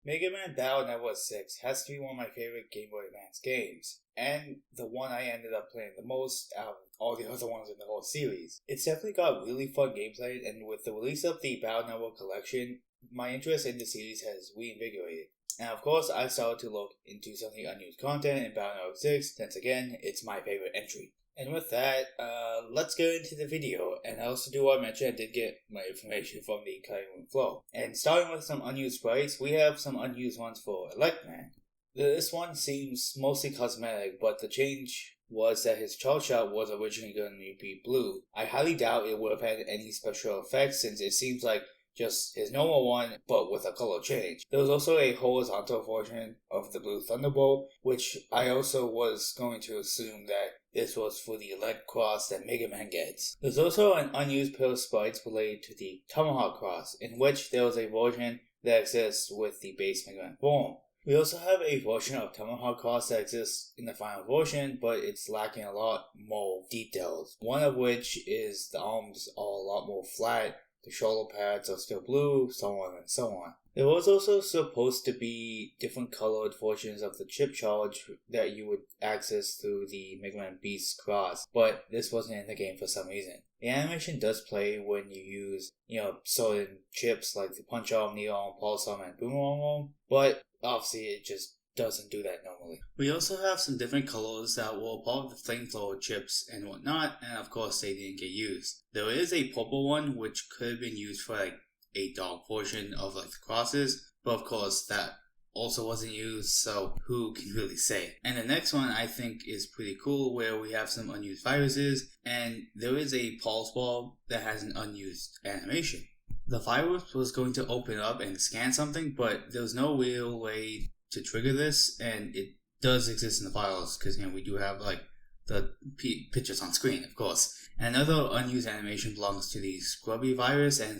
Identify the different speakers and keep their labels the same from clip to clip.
Speaker 1: Megaman Battle Network 6 has to be one of my favorite GameBoy Advance games, and the one I ended up playing the most out of all the other ones in the whole series. It's definitely got really fun gameplay, and with the release of the Battle Network collection, my interest in the series has reinvigorated. And of course, I started to look into some of the unused content in Battle Network 6, since again, it's my favorite entry. And with that, let's get into the video. And I also do want to mention I did get my information from the cutting room floor. And starting with some unused sprites, we have some unused ones for Electman. This one seems mostly cosmetic, but the change was that his charge shot was originally going to be blue. I highly doubt it would have had any special effects since it seems like just his normal one, but with a color change. There was also a horizontal version of the Blue Thunderbolt, which I also was going to assume that this was for the lead cross that Mega Man gets. There's also an unused pair of sprites related to the Tomahawk cross, in which there was a version that exists with the base Mega Man form. We also have a version of Tomahawk Cross that exists in the final version, but it's lacking a lot more details. One of which is the arms are a lot more flat, the shoulder pads are still blue, so on and so on. There was also supposed to be different colored versions of the chip charge that you would access through the Mega Man Beast Cross, but this wasn't in the game for some reason. The animation does play when you use, certain chips like the Punch Arm, Knee Arm, Pulse Arm, and Boomerang Arm, but obviously it just doesn't do that normally. We also have some different colors that were part of the flamethrower chips and whatnot, and of course they didn't get used. There is a purple one which could have been used for a dark portion of the crosses, but of course that also wasn't used, so who can really say? And the next one I think is pretty cool, where we have some unused viruses, and there is a pulse ball that has an unused animation. The virus was going to open up and scan something, but there was no real way to trigger this, and it does exist in the files, because we do have the pictures on screen, of course. And another unused animation belongs to the Scrubby virus, and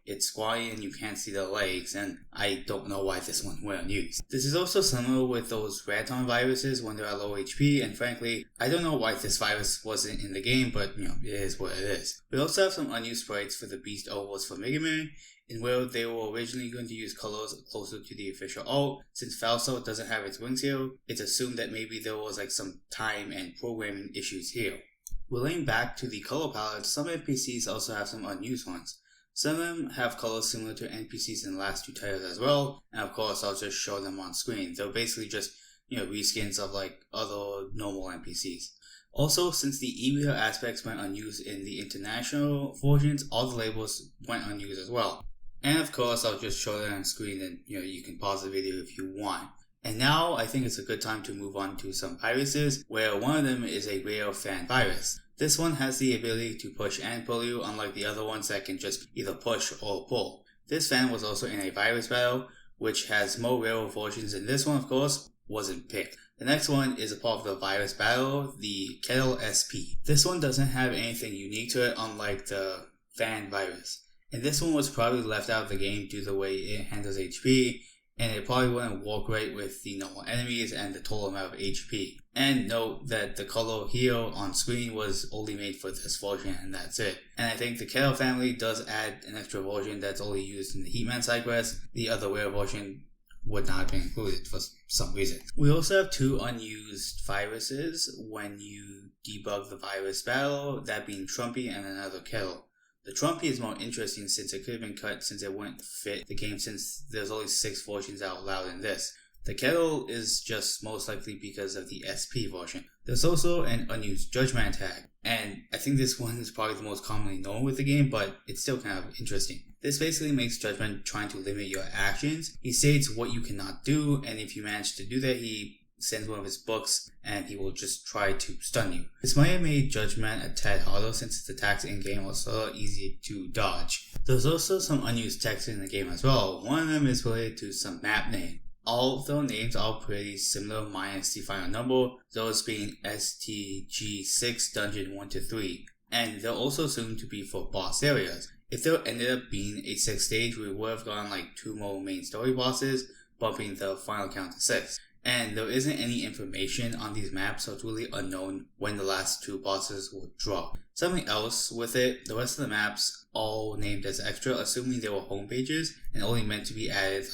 Speaker 1: it's squatty and you can't see the legs, and I don't know why this one went unused. This is also similar with those Raton viruses when they're at low HP, and frankly, I don't know why this virus wasn't in the game, but it is what it is. We also have some unused sprites for the Beast ovals for Mega Man, in where they were originally going to use colors closer to the official art. Since Falso doesn't have its wings here, it's assumed that maybe there was some time and programming issues here. Relating back to the color palette, some NPCs also have some unused ones. Some of them have colors similar to NPCs in the last two titles as well, and of course I'll just show them on screen. They're basically just, reskins of other normal NPCs. Also, since the e-reader aspects went unused in the international versions, all the labels went unused as well. And of course, I'll just show that on screen, and you can pause the video if you want. And now I think it's a good time to move on to some viruses, where one of them is a rare fan virus. This one has the ability to push and pull you, unlike the other ones that can just either push or pull. This fan was also in a virus battle, which has more rare versions, and this one, of course, wasn't picked. The next one is a part of the virus battle, the Kettle SP. This one doesn't have anything unique to it, unlike the fan virus. And this one was probably left out of the game due to the way it handles HP, and it probably wouldn't work right with the normal enemies and the total amount of HP. And note that the color here on screen was only made for this version, and that's it. And I think the Kettle family does add an extra version that's only used in the Heatman side quest. The other rare version would not have been included for some reason. We also have two unused viruses when you debug the virus battle, that being Trumpy and another Kettle. The Trumpy is more interesting since it could have been cut since it wouldn't fit the game, since there's only 6 versions out loud in this. The Kettle is just most likely because of the SP version. There's also an unused Judgment tag, and I think this one is probably the most commonly known with the game, but it's still kind of interesting. This basically makes Judgment trying to limit your actions. He states what you cannot do, and if you manage to do that, he sends one of his books and he will just try to stun you. This might have made Judgment a tad harder since its attacks in-game was a lot easier to dodge. There's also some unused text in the game as well. One of them is related to some map name. All of their names are pretty similar minus the final number, those being STG6 Dungeon 1-3, and they're also assumed to be for boss areas. If there ended up being a 6th stage, we would have gotten 2 more main story bosses, bumping the final count to 6. and there isn't any information on these maps, so it's really unknown when the last 2 bosses will drop. Something else with it, the rest of the maps all named as extra, assuming they were home pages and only meant to be added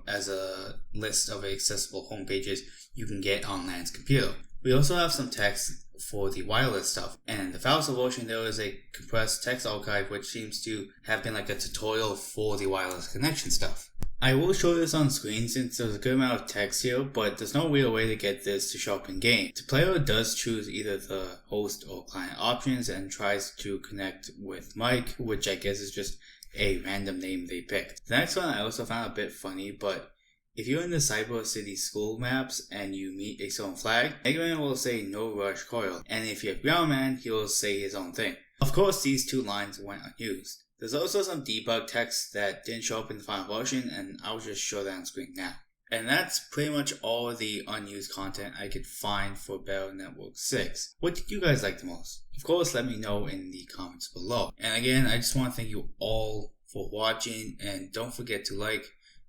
Speaker 1: as a list of accessible home pages you can get on Lan's computer. We also have some text for the wireless stuff, and the files version there is a compressed text archive which seems to have been like a tutorial for the wireless connection stuff. I will show this on screen since there's a good amount of text here, but there's no real way to get this to show up in game. The player does choose either the host or client options and tries to connect with Mike, which I guess is just a random name they picked. The next one I also found a bit funny, but if you're in the Cyber City school maps and you meet a certain flag, Megaman will say no rush coil, and if you're Groundman, he'll say his own thing. Of course, these 2 lines went unused. There's also some debug text that didn't show up in the final version, and I'll just show that on screen now. And that's pretty much all the unused content I could find for Battle Network 6. What did you guys like the most? Of course, let me know in the comments below. And again, I just want to thank you all for watching, and don't forget to like,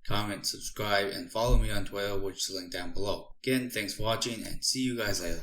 Speaker 1: comment, subscribe, and follow me on Twitter, which is linked down below. Again, thanks for watching, and see you guys later.